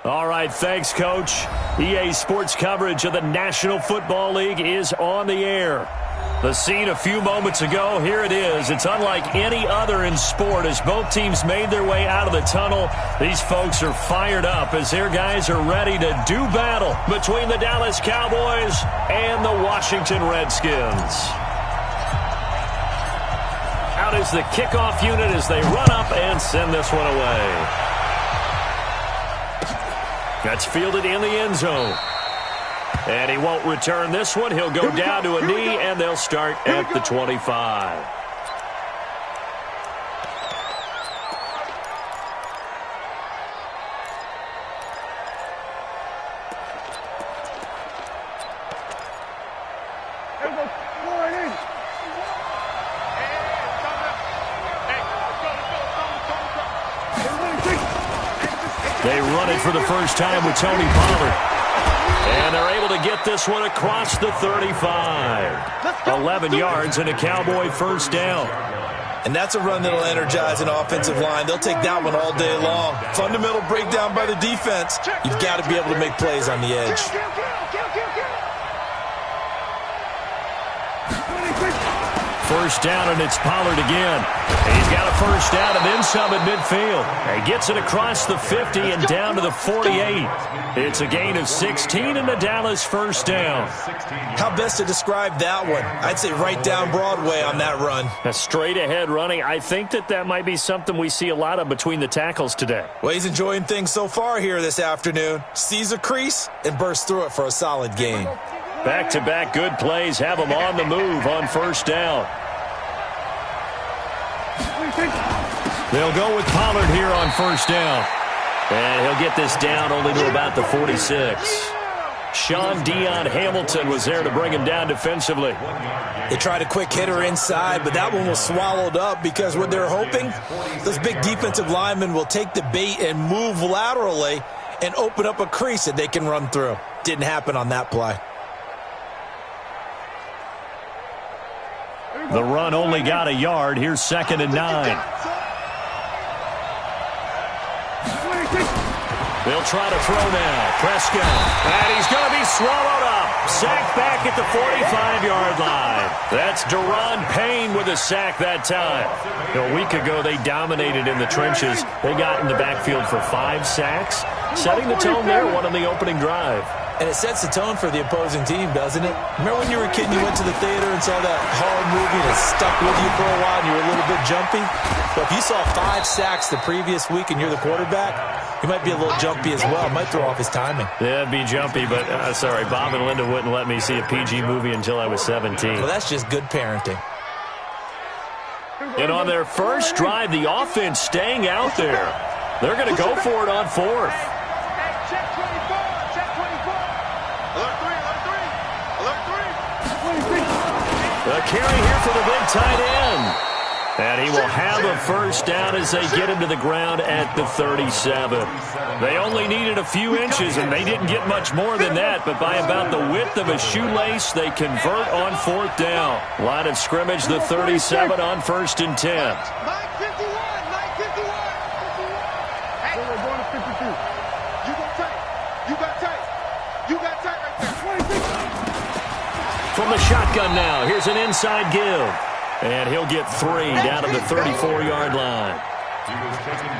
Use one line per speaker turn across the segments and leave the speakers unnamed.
All right, thanks, Coach. EA Sports coverage of the National Football League is on the air. The scene a few moments ago, here it is. It's unlike any other in sport as both teams made their way out of the tunnel. These folks are fired up as their guys are ready to do battle between the Dallas Cowboys and the Washington Redskins. Out is the kickoff unit as they run up and send this one away. That's fielded in the end zone. And he won't return this one. He'll go down to a knee, and they'll start at the 25. They run it for the first time with Tony Pollard. And they're able to get this one across the 35. 11 yards and a Cowboy first down.
And that's a run that'll energize an offensive line. They'll take that one all day long. Fundamental breakdown by the defense. You've got to be able to make plays on the edge.
First down, and it's Pollard again. He's got a first down and then some at midfield. He gets it across the 50 and down to the 48. It's a gain of 16 and a Dallas first down.
How best to describe that one? I'd say right down Broadway on that run.
A straight ahead running. I think that might be something we see a lot of between the tackles today.
Well, he's enjoying things so far here this afternoon. Sees a crease and bursts through it for a solid gain.
Back-to-back good plays have him on the move on first down. They'll go with Pollard here on first down. And he'll get this down only to about the 46. Sean Dion Hamilton was there to bring him down defensively.
They tried a quick hitter inside, but that one was swallowed up because what they're hoping, those big defensive linemen will take the bait and move laterally and open up a crease that they can run through. Didn't happen on that play.
The run only got a yard. Here's 2nd and 9. They'll try to throw now. Prescott. And he's going to be swallowed up. Sacked back at the 45-yard line. That's Deron Payne with a sack that time. A week ago, they dominated in the trenches. They got in the backfield for 5 sacks, setting the tone there, one on the opening drive.
And it sets the tone for the opposing team, doesn't it? Remember when you were a kid and you went to the theater and saw that horror movie and it stuck with you for a while and you were a little bit jumpy? Well, if you saw 5 sacks the previous week and you're the quarterback, you might be a little jumpy as well. Might throw off his timing.
Yeah, it'd be jumpy, but sorry, Bob and Linda wouldn't let me see a PG movie until I was 17.
Well, that's just good parenting.
And on their first drive, the offense staying out there. They're going to go for it on 4th. A carry here for the big tight end. And he will have a first down as they get him to the ground at the 37. They only needed a few inches, and they didn't get much more than that. But by about the width of a shoelace, they convert on 4th down. Line of scrimmage, the 37 on 1st and 10. From the shotgun now, here's an inside give. And he'll get 3 down to the 34-yard line.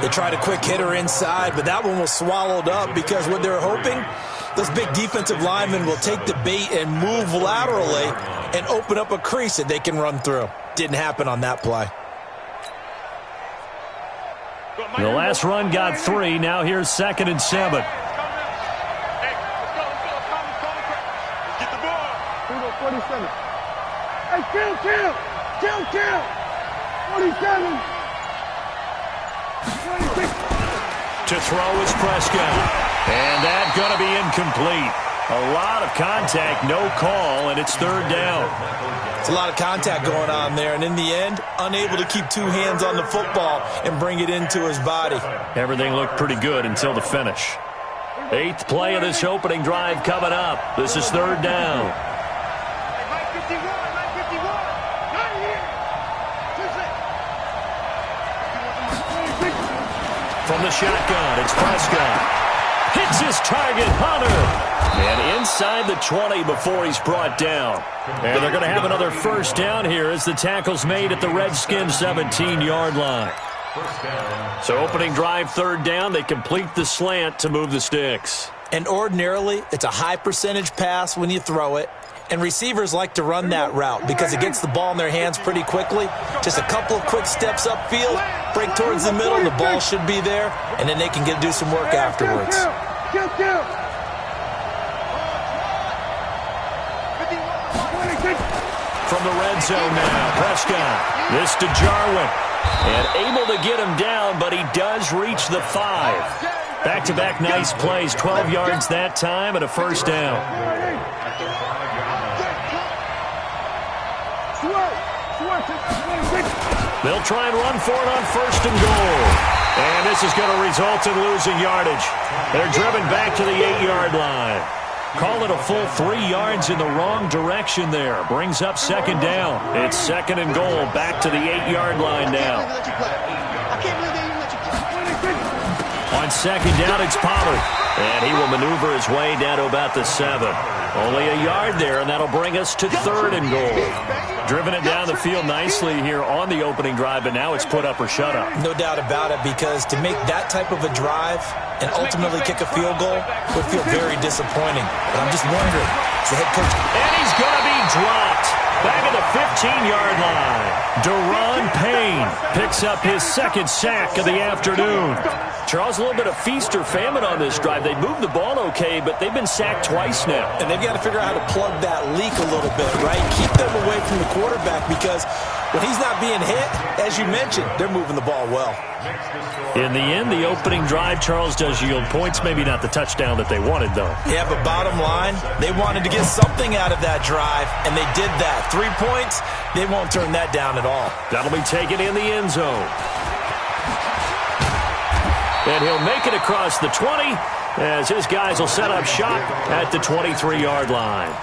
They tried a quick hitter inside, but that one was swallowed up because what they're hoping, those big defensive linemen will take the bait and move laterally and open up a crease that they can run through. Didn't happen on that play.
The last run got 3. Now here's 2nd and 7.
Hey, kill! 47.
To throw is Prescott. And that's going to be incomplete. A lot of contact, no call, and it's 3rd down.
It's a lot of contact going on there, and in the end, unable to keep 2 hands on the football and bring it into his body.
Everything looked pretty good until the finish. 8th play of this opening drive coming up. This is 3rd down. From the shotgun, it's Prescott. Hits his target, Hunter. And inside the 20 before he's brought down. And they're going to have another first down here as the tackle's made at the Redskins 17-yard line. So opening drive, third down, they complete the slant to move the sticks.
And ordinarily, it's a high percentage pass when you throw it. And receivers like to run that route because it gets the ball in their hands pretty quickly. Just a couple of quick steps upfield, break towards the middle, the ball should be there, and then they can do some work afterwards.
From the red zone now, Prescott. This to Jarwin. And able to get him down, but he does reach the 5. Back-to-back nice plays, 12 yards that time and a first down. They'll try and run for it on first and goal. And this is going to result in losing yardage. They're driven back to the 8-yard line. Call it a full 3 yards in the wrong direction there. Brings up second down. It's second and goal. Back to the 8-yard line now. On second down, it's Pollard. And he will maneuver his way down to about the 7. Only a yard there, and that'll bring us to third and goal. Driven it down the field nicely here on the opening drive, but now it's put up or shut up.
No doubt about it, because to make that type of a drive and ultimately kick a field goal would feel very disappointing. But I'm just wondering, is the head coach...
And he's going to be dropped back at the 15-yard line. Deron Payne picks up his second sack of the afternoon. Charles, a little bit of feast or famine on this drive. They moved the ball okay, but they've been sacked twice now.
And they've got to figure out how to plug that leak a little bit, right? Keep them away from the quarterback, because when he's not being hit, as you mentioned, they're moving the ball well.
In the end, the opening drive, Charles, does yield points. Maybe not the touchdown that they wanted, though.
Yeah, but bottom line, they wanted to get something out of that drive, and they did that. 3 points, they won't turn that down at all.
That'll be taken in the end zone. And he'll make it across the 20 as his guys will set up shop at the 23-yard line.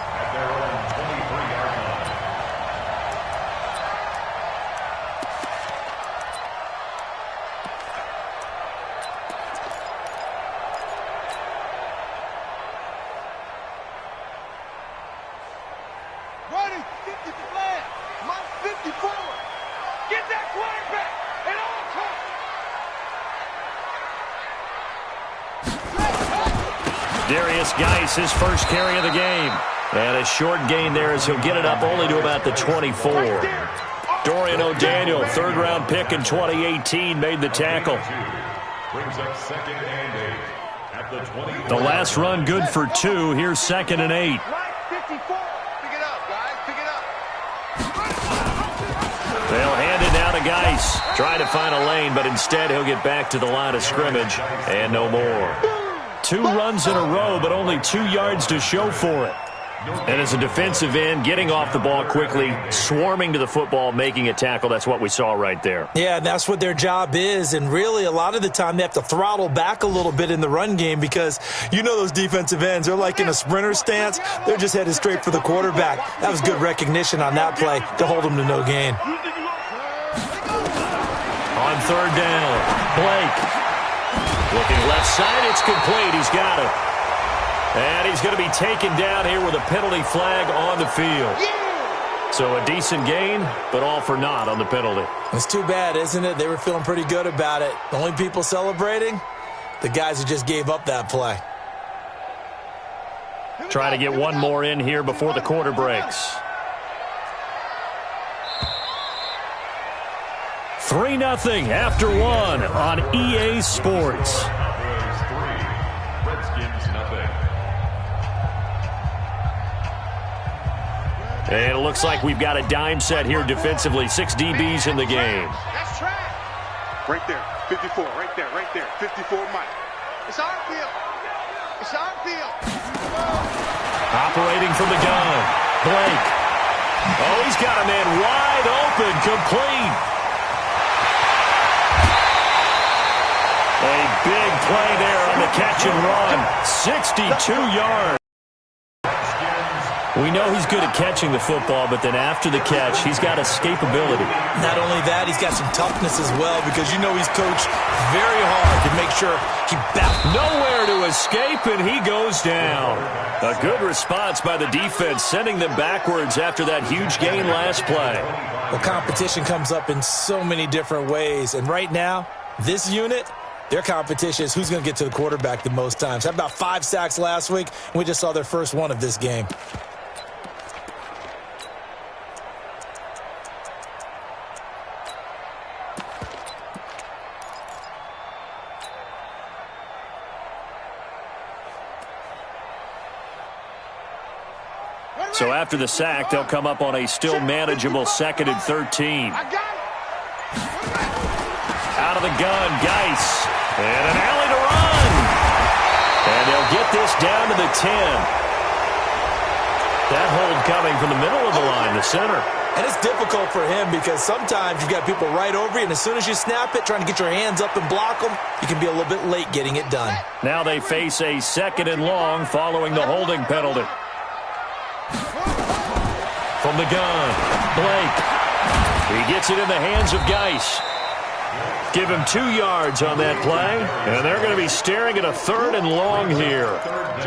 Geis, his first carry of the game. And a short gain there as he'll get it up only to about the 24. Dorian O'Daniel, third-round pick in 2018, made the tackle. The last run good for 2. Here's 2nd and 8. They'll hand it down to Geis. Trying to find a lane, but instead he'll get back to the line of scrimmage and no more. 2 runs in a row, but only 2 yards to show for it. And as a defensive end, getting off the ball quickly, swarming to the football, making a tackle, that's what we saw right there.
Yeah, that's what their job is. And really, a lot of the time, they have to throttle back a little bit in the run game because you know those defensive ends, they're like in a sprinter stance. They're just headed straight for the quarterback. That was good recognition on that play to hold them to no gain.
On third down, Blake. Looking left side, it's complete. He's got it. And he's going to be taken down here with a penalty flag on the field. So a decent gain, but all for naught on the penalty.
It's too bad, isn't it? They were feeling pretty good about it. The only people celebrating, the guys who just gave up that play.
Try to get one more in here before the quarter breaks. 3-0 after 1 on EA Sports. And it looks like we've got a dime set here defensively. 6 DBs in the game.
Right there, 54, right there, 54 Mike. It's our field. It's our field.
Operating from the gun, Blake. Oh, he's got a man wide open, complete. A big play there on the catch and run. 62 yards. We know he's good at catching the football, but then after the catch, he's got escapability.
Not only that, he's got some toughness as well because you know he's coached very hard to make sure he
nowhere to escape, and he goes down. A good response by the defense, sending them backwards after that huge gain last play.
Well, competition comes up in so many different ways, and right now, this unit, their competition is who's going to get to the quarterback the most times. Had about 5 sacks last week, and we just saw their first one of this game.
So after the sack, they'll come up on a still manageable 2nd and 13. Out of the gun, Geis. And an alley to run. And they'll get this down to the 10. That hold coming from the middle of the line, the center.
And it's difficult for him because sometimes you've got people right over you, and as soon as you snap it, trying to get your hands up and block them, you can be a little bit late getting it done.
Now they face a 2nd and long following the holding penalty. From the gun, Blake. He gets it in the hands of Geis. Give him 2 yards on that play, and they're going to be staring at a 3rd and long here.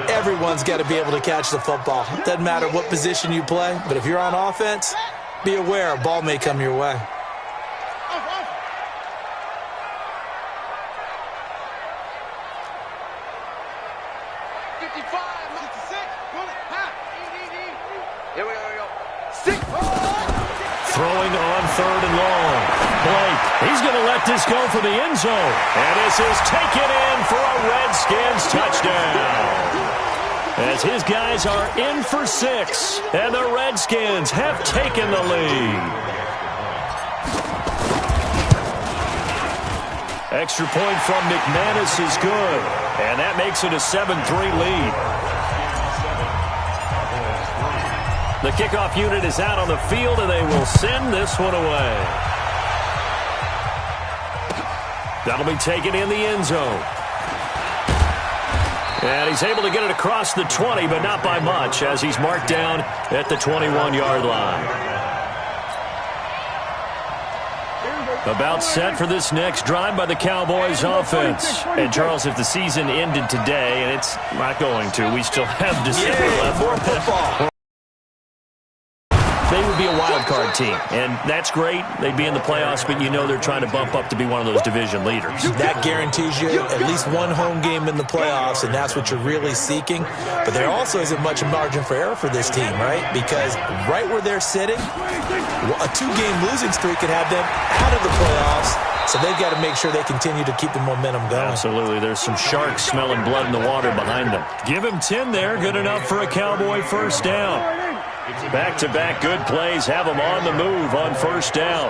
Everyone's got to be able to catch the football. Doesn't matter what position you play, but if you're on offense, be aware a ball may come your way.
Throwing on 3rd and long. Blake, he's going to let this go for the end zone. And this is taken in for a Redskins touchdown. As his guys are in for 6. And the Redskins have taken the lead. Extra point from McManus is good. And that makes it a 7-3 lead. The kickoff unit is out on the field, and they will send this one away. That'll be taken in the end zone. And he's able to get it across the 20, but not by much, as he's marked down at the 21-yard line. About set for this next drive by the Cowboys offense. And, Charles, if the season ended today, and it's not going to, we still have December left.
More football.
They would be a wild card team, and that's great. They'd be in the playoffs, but you know they're trying to bump up to be one of those division leaders.
That guarantees you at least one home game in the playoffs, and that's what you're really seeking. But there also isn't much margin for error for this team, right? Because right where they're sitting, a 2-game losing streak could have them out of the playoffs, so they've got to make sure they continue to keep the momentum going.
Absolutely. There's some sharks smelling blood in the water behind them. Give him 10 there. Good enough for a Cowboy first down. Back-to-back good plays have them on the move on first down.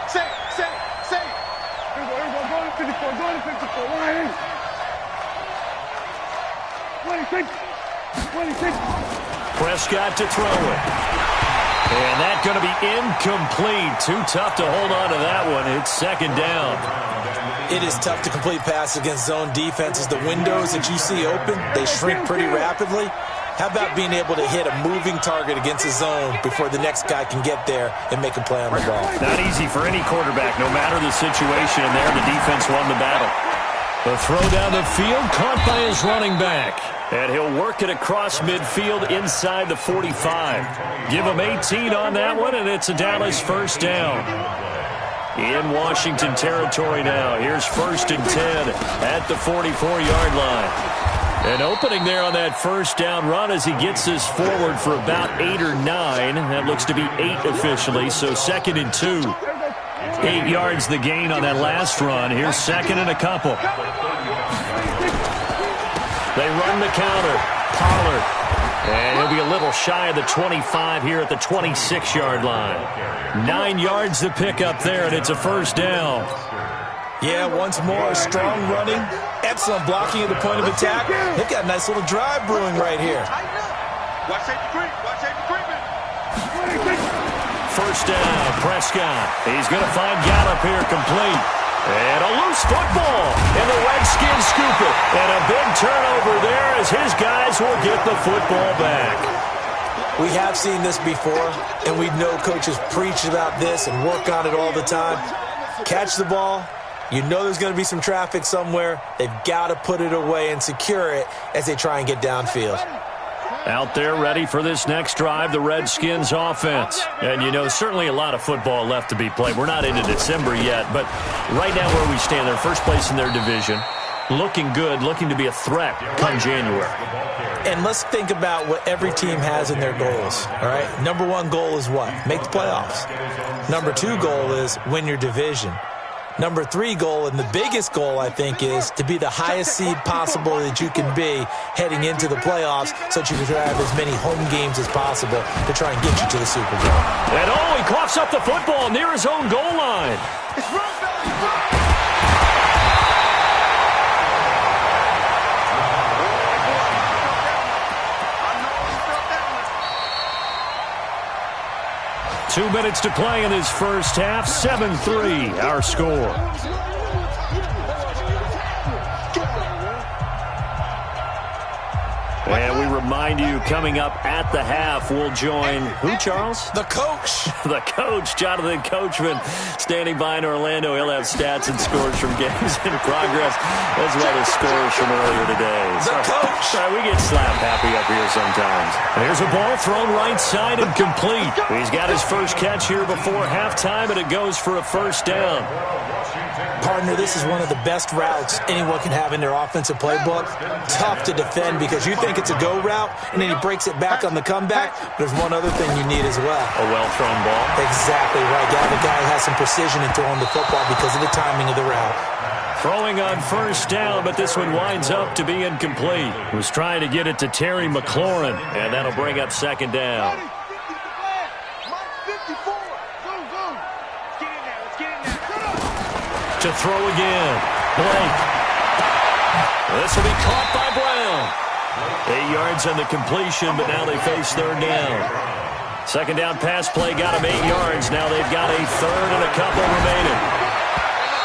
Say. Here we go. Go to 54. Go to 54. 26.
Prescott to throw it. And that's going to be incomplete. Too tough to hold on to that one. It's 2nd down.
It is tough to complete passes against zone defenses. The windows that you see open, they shrink pretty rapidly. How about being able to hit a moving target against a zone before the next guy can get there and make a play on the ball?
Not easy for any quarterback, no matter the situation. And there, the defense won the battle. The throw down the field, caught by his running back. And he'll work it across midfield inside the 45. Give him 18 on that one, and it's a Dallas first down. In Washington territory now. Here's 1st and 10 at the 44-yard line. An opening there on that first down run as he gets this forward for about 8 or 9. That looks to be 8 officially, so 2nd and 2. 8 yards the gain on that last run. Here's 2nd and a couple. They run the counter. Pollard. And he'll be a little shy of the 25 here at the 26-yard line. 9 yards to pick up there, and it's a first down.
Yeah, once more, strong running. Excellent blocking at the point of attack. They've got a nice little drive brewing right here.
Watch safety creep.
First down, Prescott. He's going to find Gallup here complete. And a loose football. And the Redskins scoop it. And a big turnover there as his guys will get the football back.
We have seen this before, and we know coaches preach about this and work on it all the time. Catch the ball. You know there's going to be some traffic somewhere. They've got to put it away and secure it as they try and get downfield.
Out there ready for this next drive, the Redskins offense. And, you know, certainly a lot of football left to be played. We're not into December yet, but right now where we stand, they're first place in their division. Looking good, looking to be a threat come January.
And let's think about what every team has in their goals, all right? Number one goal is what? Make the playoffs. Number two goal is win your division. Number three goal, and the biggest goal, I think, is to be the highest seed possible that you can be heading into the playoffs so that you can have as many home games as possible to try and get you to the Super Bowl.
And he coughs up the football near his own goal line.
It's run back.
2 minutes to play in this first half. 7-3, our score. And we remind you, coming up at the half, we'll join who, Charles?
The coach.
The coach, Jonathan Coachman, standing by in Orlando. He'll have stats and scores from games in progress, as well as scores from earlier today.
The coach.
Sorry, we get slap happy up here sometimes. There's a ball thrown right side and complete. He's got his first catch here before halftime, and it goes for a first down.
Partner, this is one of the best routes anyone can have in their offensive playbook. Tough to defend because you think it's a go route, and then he breaks it back on the comeback. There's one other thing you need as well.
A well-thrown ball.
Exactly right. You have a guy who has some precision in throwing the football because of the timing of the route.
Throwing on first down, but this one winds up to be incomplete. Was trying to get it to Terry McLaurin, and that'll bring up second down. To throw again. Blake. This will be caught by Brown. 8 yards on the completion, but now they face third down. Second down pass play got them 8 yards. Now they've got a third and a couple remaining.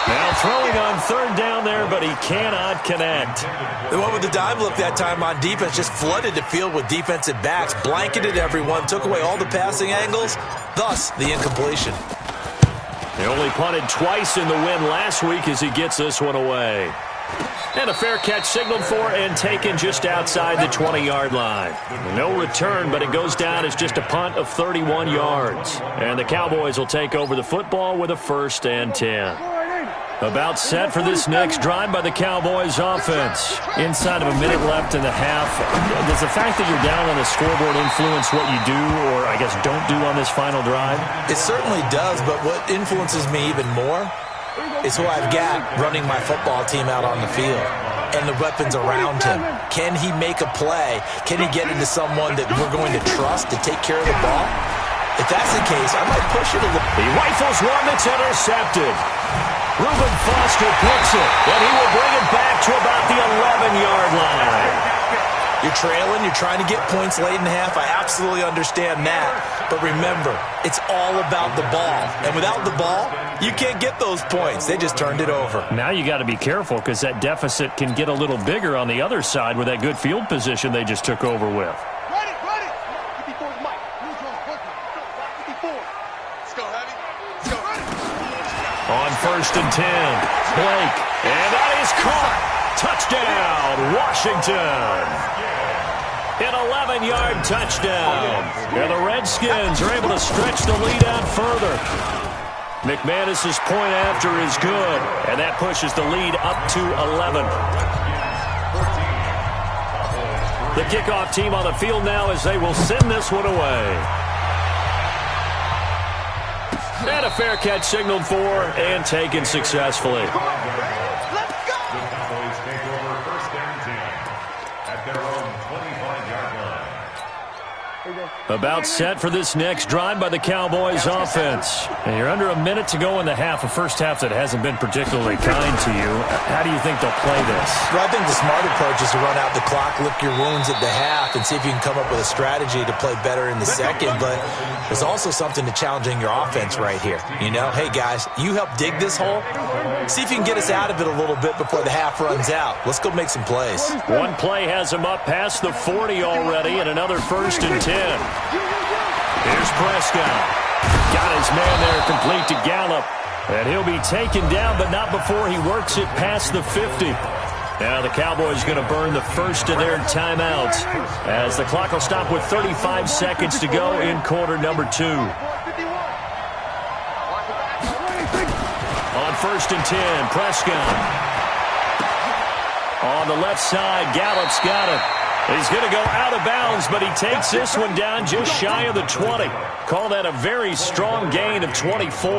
Now throwing on third down there, but he cannot connect.
The one with the dime look that time on defense just flooded the field with defensive backs, blanketed everyone, took away all the passing angles, thus the incompletion.
They only punted twice in the win last week as he gets this one away. And a fair catch signaled for and taken just outside the 20-yard line. No return, but it goes down as just a punt of 31 yards. And the Cowboys will take over the football with a 1st and 10. About set for this next drive by the Cowboys offense. Inside of a minute left in the half. Does the fact that you're down on the scoreboard influence what you do or, I guess, don't do on this final drive?
It certainly does, but what influences me even more is who I've got running my football team out on the field and the weapons around him. Can he make a play? Can he get into someone that we're going to trust to take care of the ball? If that's the case, I might push it a little.
He rifles one that's intercepted. Reuben Foster picks it, and he will bring it back to about the 11-yard line.
You're trailing, you're trying to get points late in the half. I absolutely understand that. But remember, it's all about the ball. And without the ball, you can't get those points. They just turned it over.
Now you got to be careful because that deficit can get a little bigger on the other side with that good field position they just took over with.
Ready. 54's Mike. Let's go, Heavy. Let's go.
On 1st and 10, Blake, and that is caught. Touchdown, Washington. An 11-yard touchdown. And the Redskins are able to stretch the lead out further. McManus's point after is good, and that pushes the lead up to 11. The kickoff team on the field now as they will send this one away. And a fair catch signaled for and taken successfully.
Cowboys take over 1st and 10 at their own 25-yard line.
About set for this next drive by the Cowboys offense. And you're under a minute to go in the half, a first half that hasn't been particularly kind to you. How do you think they'll play this?
Well, I think the smart approach is to run out the clock, lick your wounds at the half, and see if you can come up with a strategy to play better in the second. But there's also something to challenging your offense right here. You know, hey, guys, you help dig this hole. See if you can get us out of it a little bit before the half runs out. Let's go make some plays.
One play has him up past the 40 already, and another 1st and 10. Here's Prescott. Got his man there complete to Gallup. And he'll be taken down, but not before he works it past the 50. Now the Cowboys going to burn the first of their timeouts as the clock will stop with 35 seconds to go in quarter number 2. On 1st and 10, Prescott. On the left side, Gallup's got it. He's going to go out of bounds, but he takes this one down just shy of the 20. Call that a very strong gain of 24.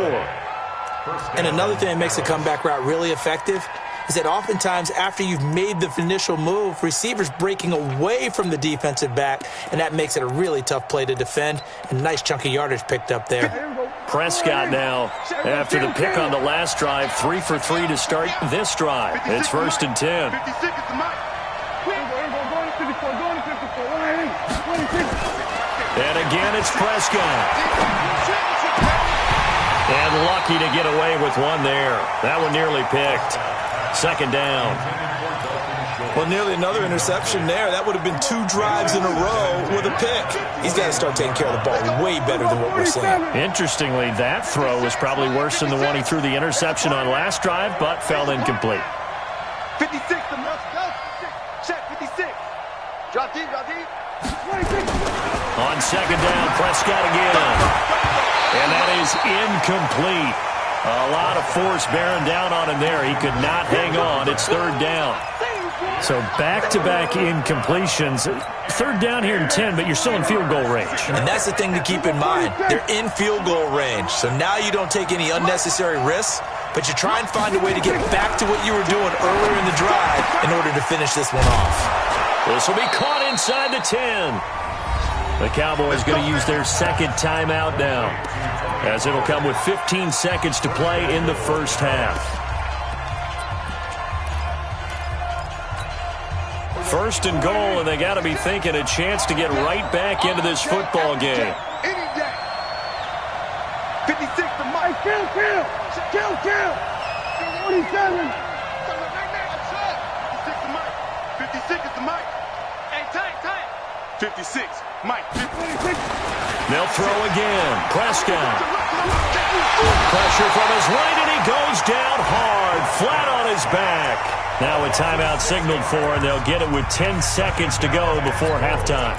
And another thing that makes a comeback route really effective is that oftentimes after you've made the initial move, receivers breaking away from the defensive back, and that makes it a really tough play to defend. And a nice chunk of yardage picked up there.
Prescott now, after the pick on the last drive, 3 for 3 to start this drive. It's 1st and 10. And again, it's Prescott. And lucky to get away with one there. That one nearly picked. 2nd down.
Well, nearly another interception there. That would have been 2 drives in a row with a pick. He's got to start taking care of the ball way better than what we're seeing.
Interestingly, that throw was probably worse than the one he threw the interception on last drive, but fell incomplete.
56, the must go. Check, 56. Drop deep, drop deep.
On 2nd down, Prescott again. And that is incomplete. A lot of force bearing down on him there. He could not hang on. It's 3rd down. So back-to-back incompletions. 3rd down here in 10, but you're still in field goal range.
And that's the thing to keep in mind. They're in field goal range. So now you don't take any unnecessary risks, but you try and find a way to get back to what you were doing earlier in the drive in order to finish this one off.
This will be caught inside the 10. The Cowboys going to use their 2nd timeout now, as it'll come with 15 seconds to play in the first half. 1st and goal, and they got to be thinking a chance to get right back into this football game.
Any day. 56 to Mike. Kill. 47. 56 to Mike. 56 is to Mike. Hey, tight. 56. Mike. 56.
They'll throw again. Prescott. Pressure from his right, and he goes down hard, flat on his back. Now a timeout signaled for, and they'll get it with 10 seconds to go before halftime.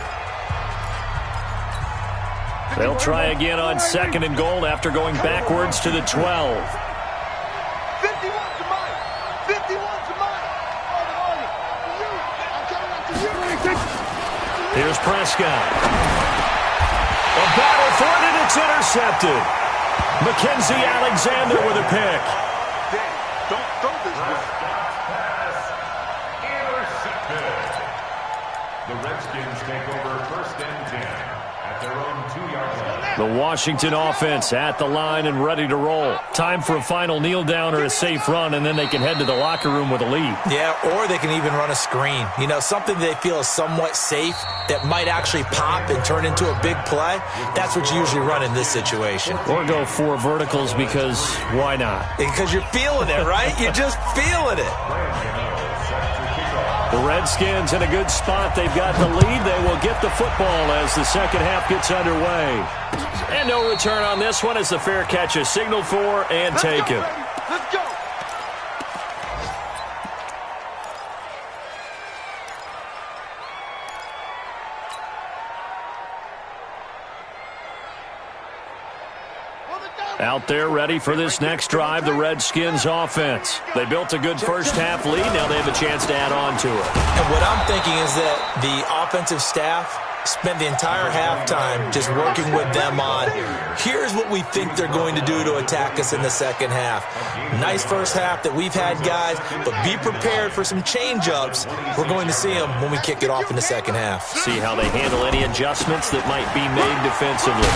They'll try again on 2nd and goal after going backwards to the 12.
51 to Mike. 51 to Mike.
Here's Prescott. A battle for it, and it's intercepted. Mackenzie Alexander with a pick.
Don't throw this way.
The Redskins take over 1st and 10 at their own 2-yard line.
The Washington offense at the line and ready to roll. Time for a final kneel down or a safe run, and then they can head to the locker room with a lead.
Yeah, or they can even run a screen. You know, something they feel is somewhat safe that might actually pop and turn into a big play. That's what you usually run in this situation.
Or go 4 verticals, because why not?
Because you're feeling it, right? You're just feeling it.
The Redskins in a good spot. They've got the lead. They will get the football as the second half gets underway. And no return on this one as the fair catch is signaled for and taken.
Let's go.
Out there ready for this next drive, the Redskins offense. They built a good first half lead. Now they have a chance to add on to it.
And what I'm thinking is that the offensive staff Spent the entire halftime just working with them on, here's what we think they're going to do to attack us in the second half. Nice first half that we've had, guys, but be prepared for some change-ups. We're going to see them when we kick it off in the second half.
See how they handle any adjustments that might be made defensively.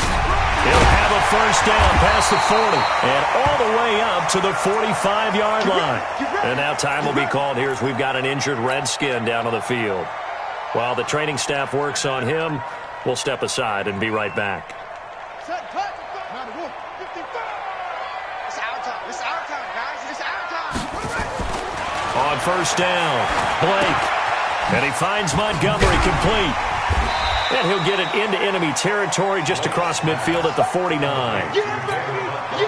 He'll have a first down past the 40 and all the way up to the 45-yard line. And now time will be called here as we've got an injured Redskin down on the field. While the training staff works on him, we'll step aside and be right back.
It's our time. It's our time, guys. It's our time.
On first down, Blake. And he finds Montgomery complete. And he'll get it into enemy territory just across midfield at the 49.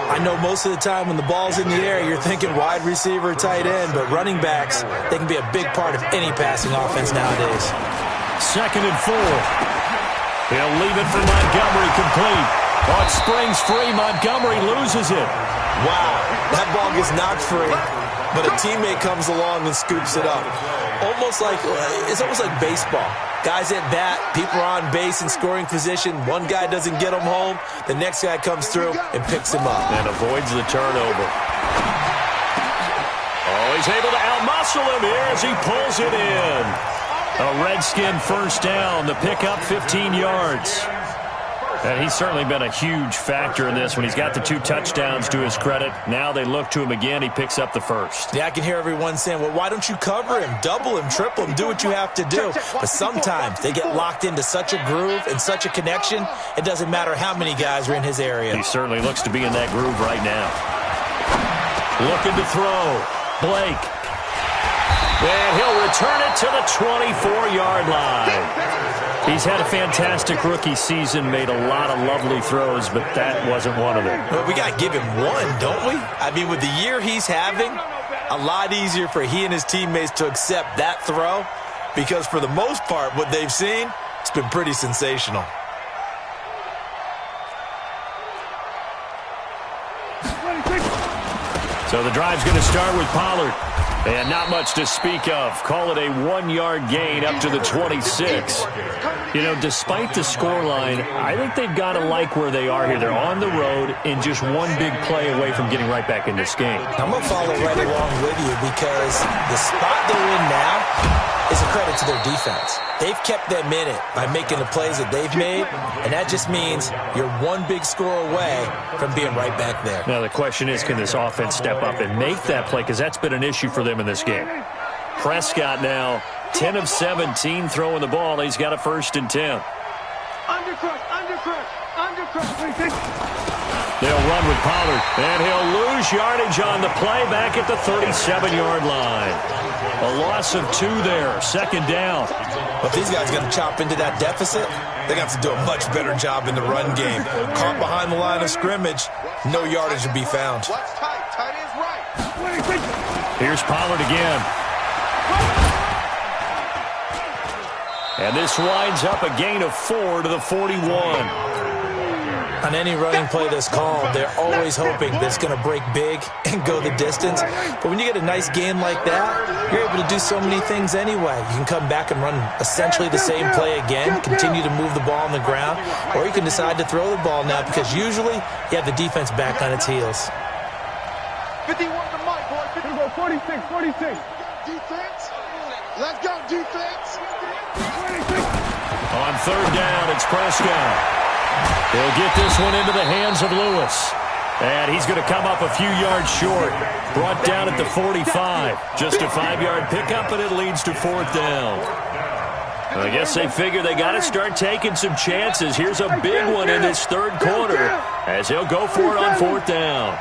I know most of the time when the ball's in the air, you're thinking wide receiver, tight end, but running backs, they can be a big part of any passing offense nowadays.
2nd and 4. He'll leave it for Montgomery complete. Oh, it springs free. Montgomery loses it.
Wow, that ball gets knocked free, but a teammate comes along and scoops it up. It's almost like baseball. Guys at bat, people are on base in scoring position. One guy doesn't get him home. The next guy comes through and picks him up.
And avoids the turnover. Oh, he's able to outmuscle him here as he pulls it in. A Redskin first down. The pickup 15 yards. And he's certainly been a huge factor in this when he's got the 2 touchdowns to his credit. Now they look to him again. He picks up the first.
Yeah, I can hear everyone saying, well, why don't you cover him, double him, triple him, do what you have to do. But sometimes they get locked into such a groove and such a connection, it doesn't matter how many guys are in his area.
He certainly looks to be in that groove right now. Looking to throw. Blake. And he'll return it to the 24-yard line. He's had a fantastic rookie season, made a lot of lovely throws, but that wasn't one of them.
Well, we got to give him one, don't we? I mean, with the year he's having, a lot easier for he and his teammates to accept that throw because for the most part, what they've seen, it's been pretty sensational.
So the drive's going to start with Pollard. And not much to speak of. Call it a 1-yard gain up to the 26. You know, despite the scoreline, I think they've got to like where they are here. They're on the road and just one big play away from getting right back in this game.
I'm going to follow right along with you because the spot they're in now is a credit to their defense. They've kept them in it by making the plays that they've made, and that just means you're one big score away from being right back there.
Now the question is, can this offense step up and make that play? Because that's been an issue for them in this game. Prescott now 10 of 17 throwing the ball. He's got a 1st and 10.
Undercrush.
They'll run with Pollard, and he'll lose yardage on the play back at the 37-yard line. A loss of 2 there, 2nd down.
If these guys are going to chop into that deficit, they got to do a much better job in the run game. Caught behind the line of scrimmage, no yardage to be found.
What's tight? Tight is right.
Here's Pollard again. And this winds up a gain of 4 to the 41.
On any running play that's called, they're always hoping that it's going to break big and go the distance. But when you get a nice gain like that, you're able to do so many things anyway. You can come back and run essentially the same play again, continue to move the ball on the ground, or you can decide to throw the ball now because usually you have the defense back on its heels.
51 to Mike, boy. 46. Defense. Let's go, defense.
On 3rd down, it's Prescott. He'll get this one into the hands of Lewis. And he's going to come up a few yards short. Brought down at the 45. Just a 5-yard pickup, and it leads to 4th down. I guess they figure they got to start taking some chances. Here's a big one in this 3rd quarter as he'll go for it on 4th down.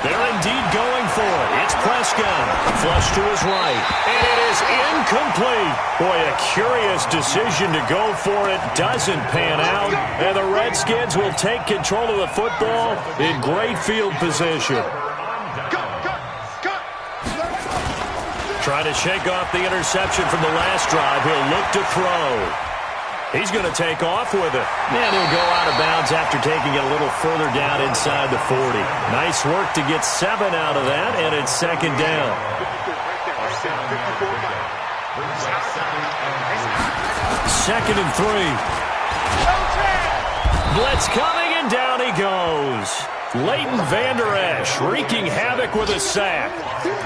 They're indeed going for it. It's Prescott. Flush to his right. And it is incomplete. Boy, a curious decision to go for it. Doesn't pan out. And the Redskins will take control of the football in great field position. Trying to shake off the interception from the last drive. He'll look to throw. He's going to take off with it. And he'll go out of bounds after taking it a little further down inside the 40. Nice work to get 7 out of that, and it's second down. Second and 3. Blitz coming, and down he goes. Leighton Vander Esch wreaking havoc with a sack.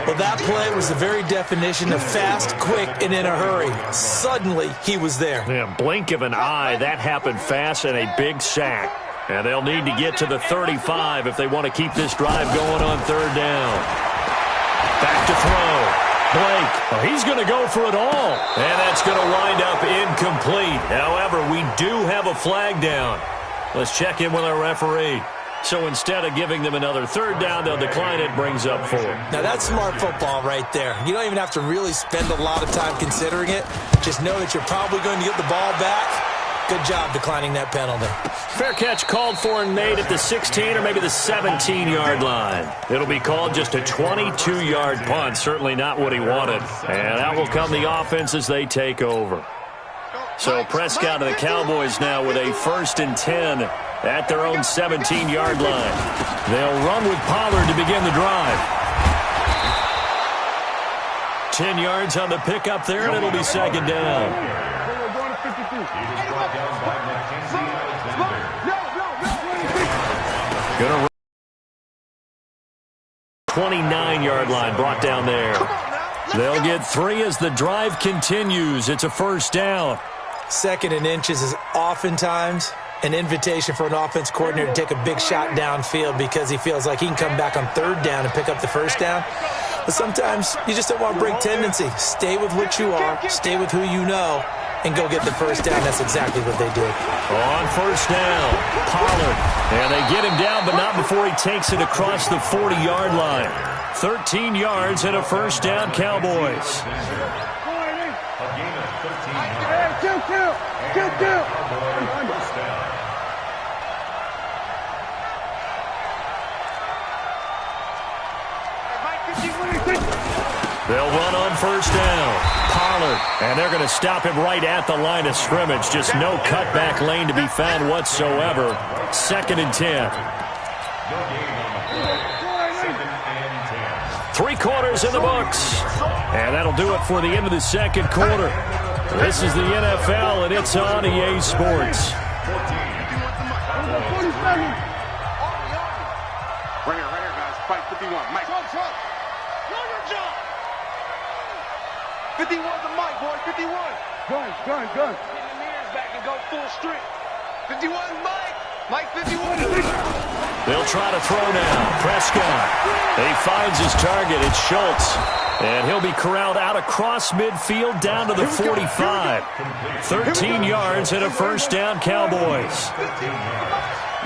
Well, that play was the very definition of fast, quick, and in a hurry. Suddenly, he was there.
Yeah, blink of an eye, that happened fast, and a big sack. And they'll need to get to the 35 if they want to keep this drive going on third down. Back to throw. Blake, well, he's going to go for it all. And that's going to wind up incomplete. However, we do have a flag down. Let's check in with our referee. So instead of giving them another third down, they'll decline it, brings up 4.
Now, that's smart football right there. You don't even have to really spend a lot of time considering it. Just know that you're probably going to get the ball back. Good job declining that penalty.
Fair catch called for and made at the 16 or maybe the 17-yard line. It'll be called just a 22-yard punt. Certainly not what he wanted. And out will come the offense as they take over. So Prescott and the Cowboys now with a 1st and 10 at their own 17-yard line. They'll run with Pollard to begin the drive. 10 yards on the pickup there, and it'll be second down. Gonna 29-yard line brought down there. They'll get 3 as the drive continues. It's a first down.
2nd and inches is oftentimes an invitation for an offense coordinator to take a big shot downfield because he feels like he can come back on 3rd down and pick up the first down. But sometimes you just don't want to break tendency. Stay with what you are, stay with who you know, and go get the first down. That's exactly what they did.
On first down, Pollard. And they get him down, but not before he takes it across the 40-yard line. 13 yards and a first down, Cowboys. They'll run on first down. Pollard, and they're going to stop him right at the line of scrimmage. Just no cutback lane to be found whatsoever. 2nd and 10. 3 quarters in the books. And that'll do it for the end of the second quarter. This is the NFL, and it's on EA Sports.
Right here, guys. Fight 51. Mike. 51's the Mike, boy. 51. Gun. Get the mirrors back and go full strength. 51 Mike. Mike 51.
They'll try to throw now. Prescott. He finds his target. It's Schultz. And he'll be corralled out across midfield down to the 45. 13 yards and a first down, Cowboys.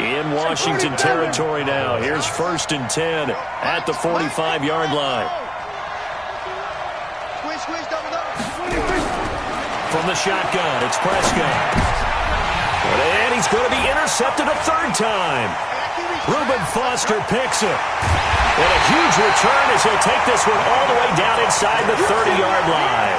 In Washington territory now. Here's 1st and 10 at the 45-yard line. From the shotgun, it's Prescott. And he's going to be intercepted a 3rd time. Reuben Foster picks it. And a huge return as he'll take this one all the way down inside the 30-yard line.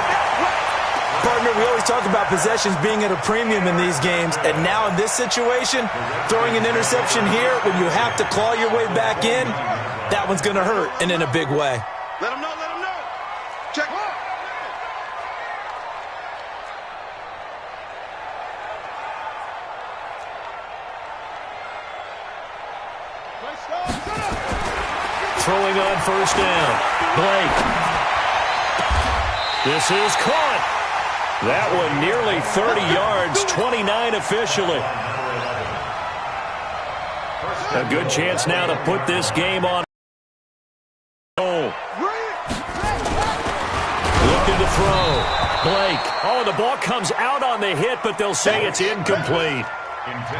Partner, we always talk about possessions being at a premium in these games, and now in this situation, throwing an interception here when you have to claw your way back in, that one's going to hurt, and in a big way.
Let him know. Check.
Throwing on first down. Blake. This is caught. That one nearly 30 yards, 29 officially. A good chance now to put this game on. Looking to throw. Blake. Oh, the ball comes out on the hit, but they'll say it's incomplete.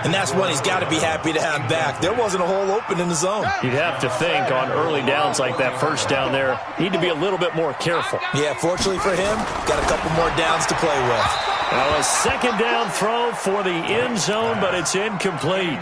And that's one he's got to be happy to have back. There wasn't a hole open in the zone.
You'd have to think on early downs like that first down there, need to be a little bit more careful.
Yeah, fortunately for him, got a couple more downs to play with.
Now a second down throw for the end zone, but it's incomplete.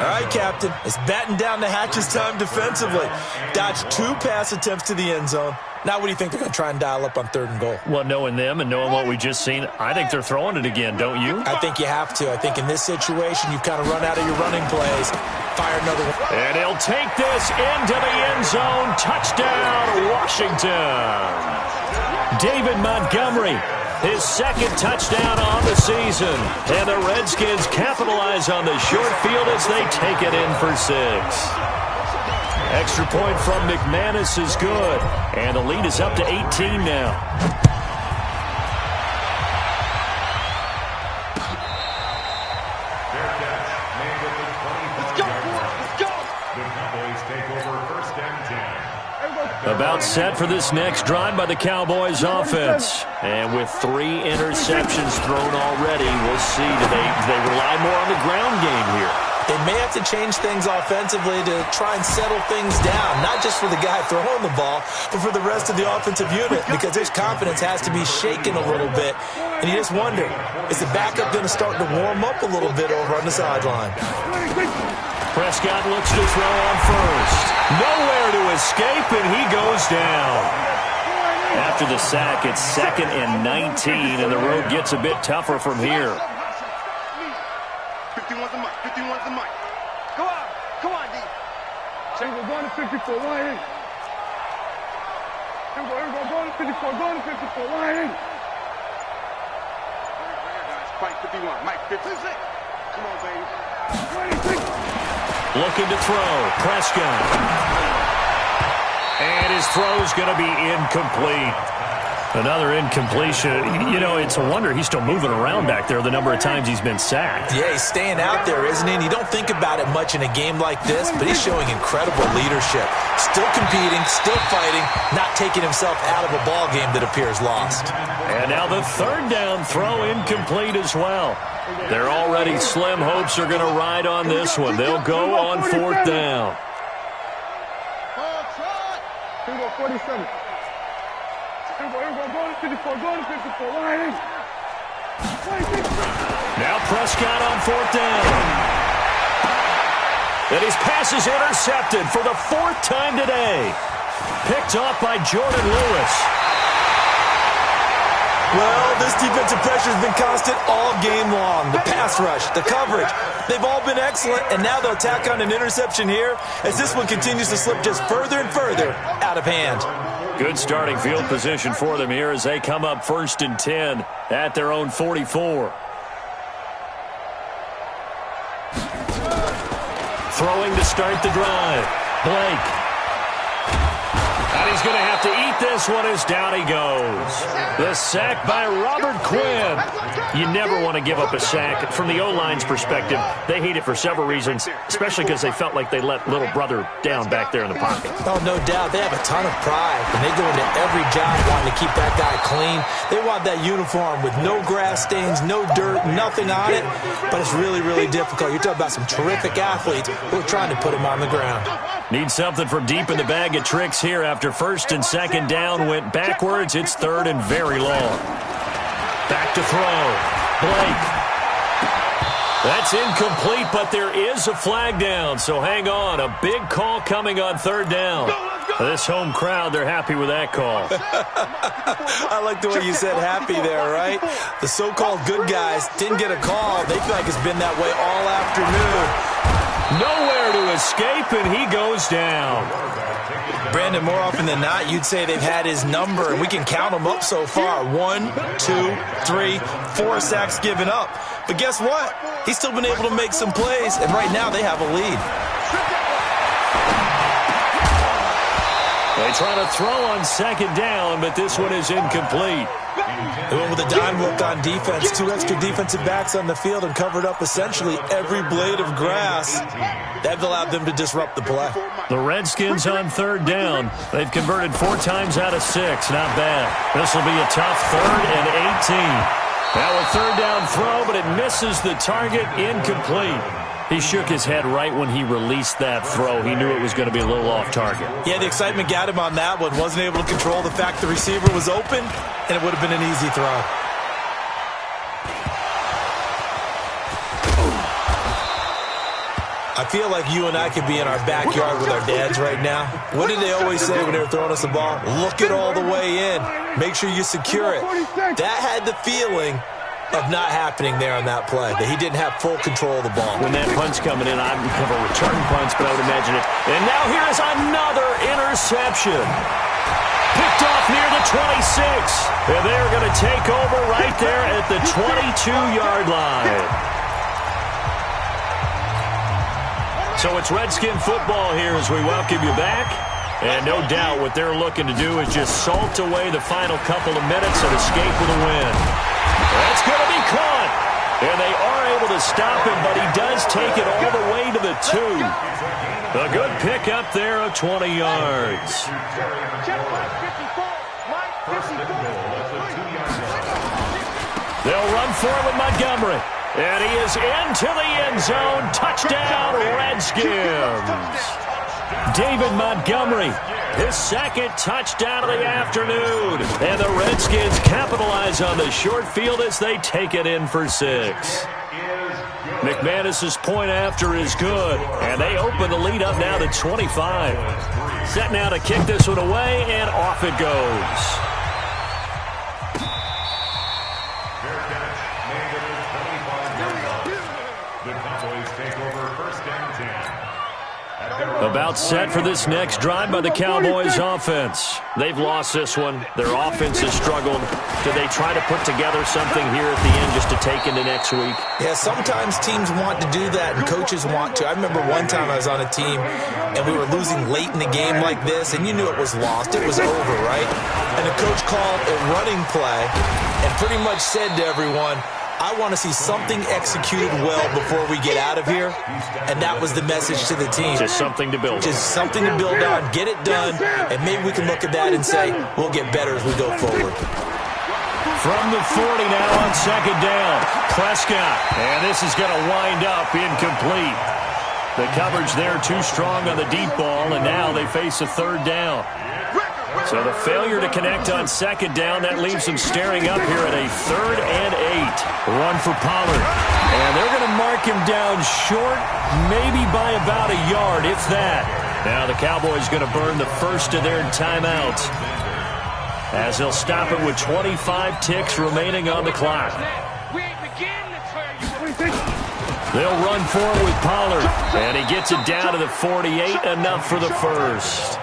All right, Captain. It's batten down the hatches time defensively. Dodged 2 pass attempts to the end zone. Now what do you think they're going to try and dial up on 3rd and goal?
Well, knowing them and knowing what we just seen, I think they're throwing it again, don't you?
I think you have to. I think in this situation, you've kind of run out of your running plays. Fire another one.
And he'll take this into the end zone. Touchdown, Washington. David Montgomery, his 2nd touchdown on the season. And the Redskins capitalize on the short field as they take it in for 6. Extra point from McManus is good. And the lead is up to 18 now.
Let's go, boys. Let's go.
The Cowboys take over 1st and 10.
About set for this next drive by the Cowboys offense. And with 3 interceptions thrown already, we'll see. Do they rely more on the ground game here?
They may have to change things offensively to try and settle things down, not just for the guy throwing the ball, but for the rest of the offensive unit, because his confidence has to be shaken a little bit. And you just wonder, is the backup going to start to warm up a little bit over on the sideline?
Prescott looks to throw on first. Nowhere to escape, and he goes down. After the sack, it's 2nd and 19, and the road gets a bit tougher from here.
51's the mic. 51's the mic. Go on. Come on, D. Check. We're going to 54. Line in. Here we go. Going to 54. Going to 54. Line in. Right here, guys. Fight 51. Mike 56. Come on, baby. 26.
Looking to throw. Prescott. And his throw's going to be incomplete. Another incompletion. You know, it's a wonder he's still moving around back there the number of times he's been sacked.
Yeah, he's staying out there, isn't he? And you don't think about it much in a game like this, but he's showing incredible leadership. Still competing, still fighting, not taking himself out of a ball game that appears lost.
And now the 3rd down throw incomplete as well. Their already slim hopes are going to ride on this one. They'll go on 4th down.
Here we go, 47. Here we go, going to 54, going to 54, line in. 26.
Now Prescott on 4th down. And his pass is intercepted for the 4th time today. Picked off by Jordan Lewis.
Well, this defensive pressure has been constant all game long. The pass rush, the coverage, they've all been excellent, and now they'll tack on an interception here as this one continues to slip just further and further out of hand.
Good starting field position for them here as they come up 1st and 10 at their own 44. Throwing to start the drive. Blake. And he's going to have to eat this one as down he goes. The sack by Robert Quinn. You never want to give up a sack. From the O-line's perspective, they hate it for several reasons, especially because they felt like they let little brother down back there in the pocket.
Oh, no doubt. They have a ton of pride, and they go into every job wanting to keep that guy clean. They want that uniform with no grass stains, no dirt, nothing on it, but it's really, really difficult. You're talking about some terrific athletes who are trying to put him on the ground.
Need something from deep in the bag of tricks here after 1st and 2nd down went backwards. It's 3rd and very long. Back to throw. Blake. That's incomplete, but there is a flag down, so hang on. A big call coming on 3rd down. This home crowd, they're happy with that call.
I like the way you said happy there, right? The so-called good guys didn't get a call. They feel like it's been that way all afternoon.
Nowhere to escape, and he goes down.
Brandon, more often than not, you'd say they've had his number, and we can count them up so far. 1, 2, 3, 4 sacks given up. But guess what? He's still been able to make some plays, and right now they have a lead.
They try to throw on 2nd down, but this one is incomplete.
They went with a dime look on defense. 2 extra defensive backs on the field and covered up essentially every blade of grass. That allowed them to disrupt the play.
The Redskins on 3rd down. They've converted 4 times out of 6. Not bad. This will be a tough 3rd and 18. Now a 3rd down throw, but it misses the target. Incomplete. He shook his head right when he released that throw. He knew it was going to be a little off target.
Yeah, the excitement got him on that one. Wasn't able to control the fact the receiver was open, and it would have been an easy throw. I feel like you and I could be in our backyard with our dads right now. What did they always say when they were throwing us the ball? Look it all the way in. Make sure you secure it. That had the feeling of not happening there on that play, that he didn't have full control of the ball.
When that punt's coming in, I have a return punch, but I would imagine it. And now here's another interception. Picked off near the 26. And they're going to take over right there at the 22-yard line. So it's Redskin football here as we welcome you back. And no doubt what they're looking to do is just salt away the final couple of minutes and escape with a win. That's going to be caught. And they are able to stop him, but he does take it all the way to the 2. A good pickup there of 20 yards. They'll run for it with Montgomery. And he is into the end zone. Touchdown, Redskins. David Montgomery, his second touchdown of the afternoon. And the Redskins capitalize on the short field as they take it in for 6. McManus's point after is good. And they open the lead up now to 25. Set now to kick this one away, and off it goes. About set for this next drive by the Cowboys offense. They've lost this one. Their offense has struggled. Do they try to put together something here at the end just to take into next week?
Yeah, sometimes teams want to do that and coaches want to. I remember one time I was on a team and we were losing late in the game like this, and you knew it was lost. It was over, right? And the coach called a running play and pretty much said to everyone, I want to see something executed well before we get out of here. And that was the message to the team.
Just something to build on.
Just something to build on, get it done, and maybe we can look at that and say, we'll get better as we go forward.
From the 40 now on second down. Prescott. And this is going to wind up incomplete. The coverage there too strong on the deep ball, and now they face a third down. So the failure to connect on second down, that leaves them staring up here at a 3rd and 8. Run for Pollard. And they're going to mark him down short, maybe by about a yard, if that. Now the Cowboys going to burn the first of their timeouts, as they'll stop it with 25 ticks remaining on the clock. They'll run for it with Pollard. And he gets it down to the 48, enough for the first.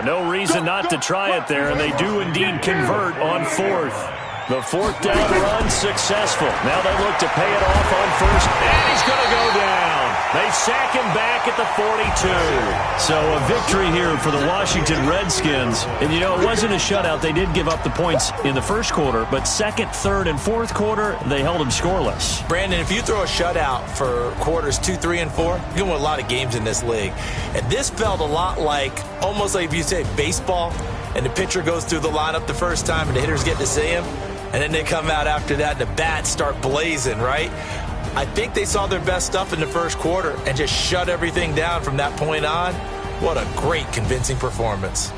No reason not to try it there, and they do indeed convert on 4th. The 4th down run successful. Now they look to pay it off on first, and he's going to go down. They sack him back at the 42. So a victory here for the Washington Redskins. And, you know, it wasn't a shutout. They did give up the points in the first quarter, but second, third, and fourth quarter, they held them scoreless.
Brandon, if you throw a shutout for quarters 2, 3, and 4, you can win a lot of games in this league. And this felt a lot like, almost like if you say baseball, and the pitcher goes through the lineup the first time and the hitters get to see him, and then they come out after that and the bats start blazing, right? I think they saw their best stuff in the first quarter and just shut everything down from that point on. What a great, convincing performance.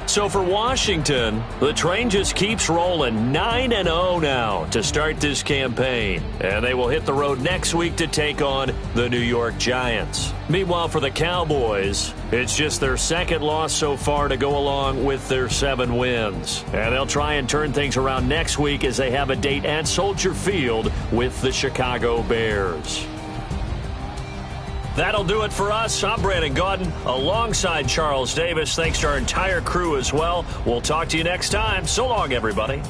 So for Washington, the train just keeps rolling. 9-0 now to start this campaign. And they will hit the road next week to take on the New York Giants. Meanwhile, for the Cowboys, it's just their second loss so far to go along with their 7 wins. And they'll try and turn things around next week as they have a date at Soldier Field with the Chicago Bears. That'll do it for us. I'm Brandon Gaudin alongside Charles Davis. Thanks to our entire crew as well. We'll talk to you next time. So long, everybody.